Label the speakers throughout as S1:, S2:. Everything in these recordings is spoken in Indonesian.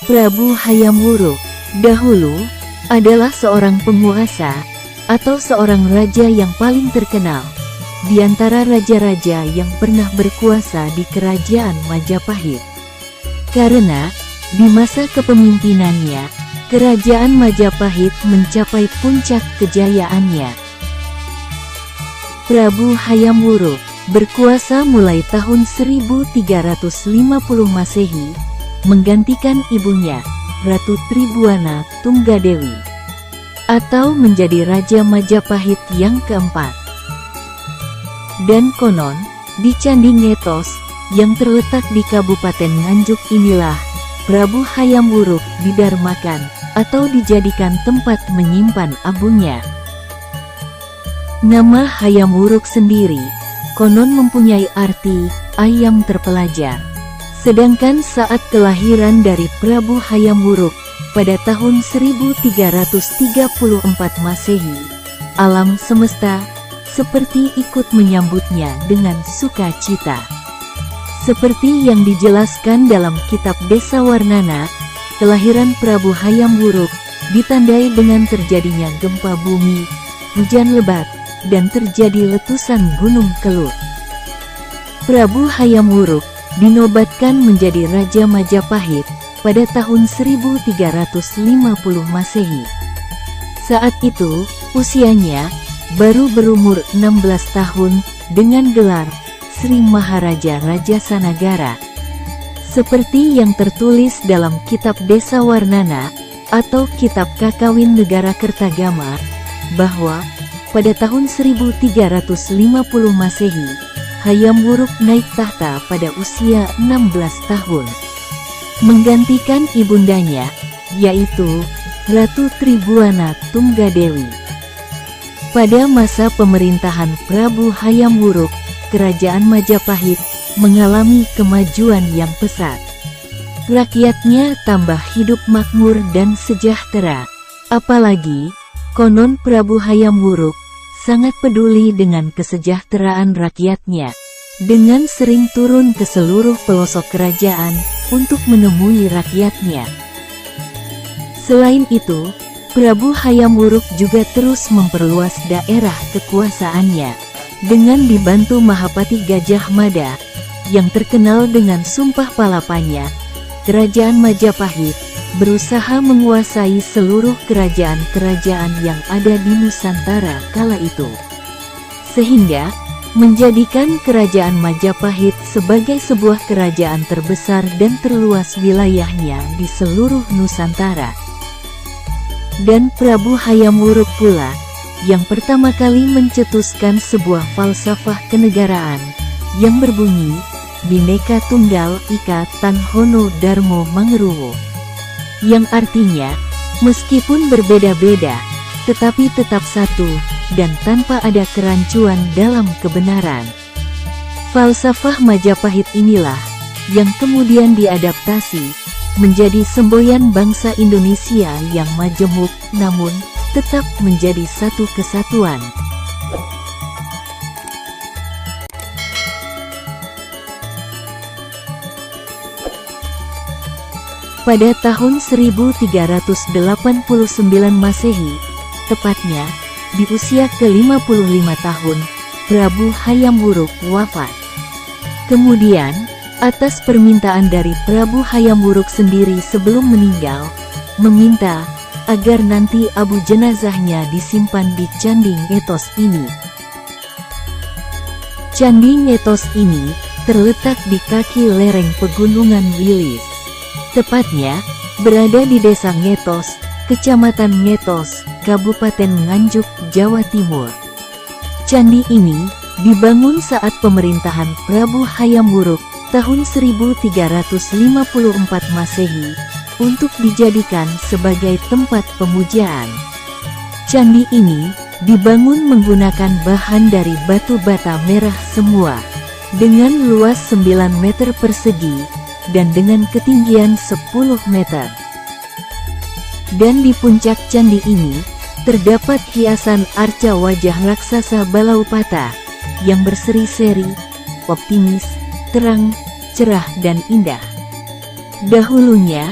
S1: Prabu Hayam Wuruk dahulu adalah seorang penguasa atau seorang raja yang paling terkenal di antara raja-raja yang pernah berkuasa di kerajaan Majapahit. Karena di masa kepemimpinannya, kerajaan Majapahit mencapai puncak kejayaannya. Prabu Hayam Wuruk berkuasa mulai tahun 1350 Masehi, menggantikan ibunya, Ratu Tribhuwana Tunggadewi, atau menjadi Raja Majapahit yang keempat. Dan konon, di Candi Ngetos, yang terletak di Kabupaten Nganjuk inilah, Prabu Hayam Wuruk didarmakan, atau dijadikan tempat menyimpan abunya. Nama Hayam Wuruk sendiri, konon mempunyai arti, ayam terpelajar. Sedangkan saat kelahiran dari Prabu Hayam Wuruk, pada tahun 1334 Masehi, alam semesta seperti ikut menyambutnya dengan sukacita. Seperti yang dijelaskan dalam kitab Desa Warnana, kelahiran Prabu Hayam Wuruk ditandai dengan terjadinya gempa bumi, hujan lebat, dan terjadi letusan gunung Kelut. Prabu Hayam Wuruk dinobatkan menjadi Raja Majapahit pada tahun 1350 Masehi. Saat itu, usianya baru berumur 16 tahun dengan gelar Sri Maharaja Raja Sanagara. Seperti yang tertulis dalam kitab Desa Warnana atau kitab Kakawin Negara Kertagama, bahwa pada tahun 1350 Masehi, Hayam Wuruk naik tahta pada usia 16 tahun. Menggantikan ibundanya, yaitu Ratu Tribhuwana Tunggadewi. Pada masa pemerintahan Prabu Hayam Wuruk, kerajaan Majapahit mengalami kemajuan yang pesat. Rakyatnya tambah hidup makmur dan sejahtera. Apalagi, konon Prabu Hayam Wuruk sangat peduli dengan kesejahteraan rakyatnya, dengan sering turun ke seluruh pelosok kerajaan untuk menemui rakyatnya. Selain itu, Prabu Hayam Wuruk juga terus memperluas daerah kekuasaannya, dengan dibantu Mahapati Gajah Mada, yang terkenal dengan sumpah palapanya. Kerajaan Majapahit berusaha menguasai seluruh kerajaan-kerajaan yang ada di Nusantara kala itu, sehingga menjadikan kerajaan Majapahit sebagai sebuah kerajaan terbesar dan terluas wilayahnya di seluruh Nusantara. Dan Prabu Hayam Wuruk pula yang pertama kali mencetuskan sebuah falsafah kenegaraan yang berbunyi Bhinneka Tunggal Ika Tanhono Darmo Mangeruwo, yang artinya, meskipun berbeda-beda, tetapi tetap satu, dan tanpa ada kerancuan dalam kebenaran. Falsafah Majapahit inilah, yang kemudian diadaptasi, menjadi semboyan bangsa Indonesia yang majemuk, namun, tetap menjadi satu kesatuan. Pada tahun 1389 Masehi, tepatnya di usia ke-55 tahun, Prabu Hayam Wuruk wafat. Kemudian, atas permintaan dari Prabu Hayam Wuruk sendiri sebelum meninggal, meminta agar nanti abu jenazahnya disimpan di Candi Ngetos ini. Candi Ngetos ini terletak di kaki lereng Pegunungan Wilis. Tepatnya, berada di Desa Ngetos, Kecamatan Ngetos, Kabupaten Nganjuk, Jawa Timur. Candi ini dibangun saat pemerintahan Prabu Hayam Wuruk tahun 1354 Masehi untuk dijadikan sebagai tempat pemujaan. Candi ini dibangun menggunakan bahan dari batu bata merah semua, dengan luas 9 meter persegi dan dengan ketinggian 10 meter. Dan di puncak candi ini, terdapat hiasan arca wajah raksasa Balaupata, yang berseri-seri, optimis, terang, cerah dan indah. Dahulunya,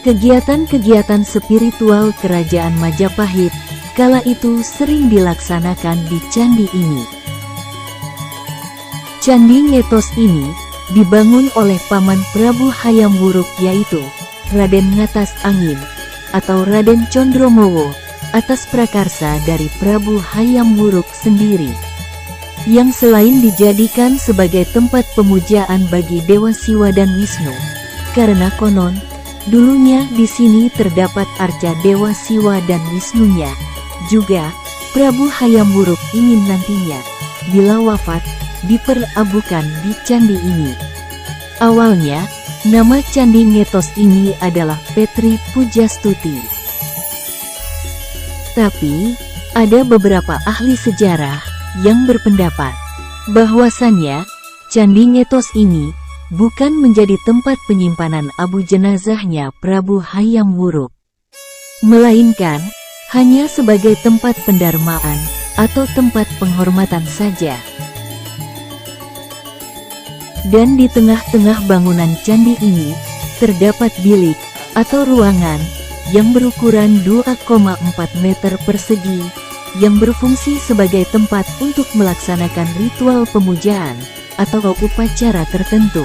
S1: Kegiatan-kegiatan spiritual Kerajaan Majapahit kala itu sering dilaksanakan di candi ini. Candi Ngetos ini dibangun oleh paman Prabu Hayam Wuruk, yaitu Raden Ngatas Angin atau Raden Condromowo, atas prakarsa dari Prabu Hayam Wuruk sendiri, yang selain dijadikan sebagai tempat pemujaan bagi Dewa Siwa dan Wisnu, karena konon dulunya di sini terdapat arca Dewa Siwa dan Wisnunya. Juga Prabu Hayam Wuruk ingin nantinya bila wafat diperabukan di candi ini. Awalnya nama Candi Ngetos ini adalah Petri Pujastuti. Tapi ada beberapa ahli sejarah yang berpendapat bahwasannya Candi Ngetos ini bukan menjadi tempat penyimpanan abu jenazahnya Prabu Hayam Wuruk, melainkan hanya sebagai tempat pendarmaan atau tempat penghormatan saja. Dan di tengah-tengah bangunan candi ini terdapat bilik atau ruangan yang berukuran 2,4 meter persegi yang berfungsi sebagai tempat untuk melaksanakan ritual pemujaan atau upacara tertentu,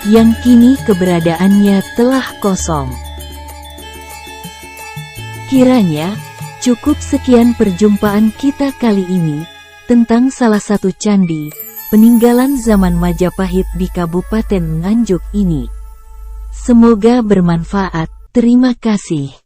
S1: yang kini keberadaannya telah kosong. Kiranya cukup sekian perjumpaan kita kali ini tentang salah satu candi peninggalan zaman Majapahit di Kabupaten Nganjuk ini. Semoga bermanfaat. Terima kasih.